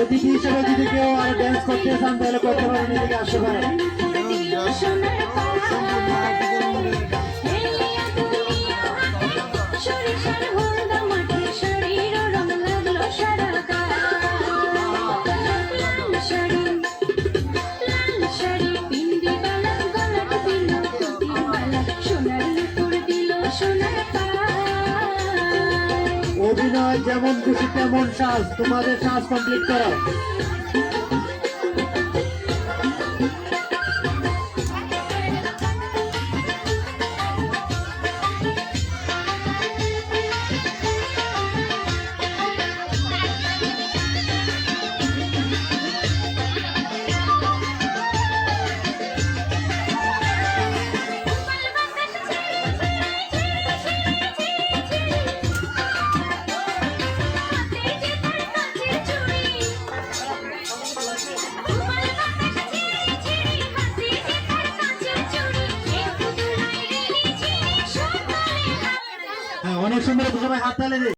অতিথি হিসেবে যদি কেউ আর ড্যান্স করতে চান তাহলে করতে পারেন, এদিকে আসতে পারেন। অভিনয় যেমন খুশি তেমন সাজ, তোমাদের সাজ কমপ্লিট করো। অনেক সুন্দর, সবাই হাত তালি দিন।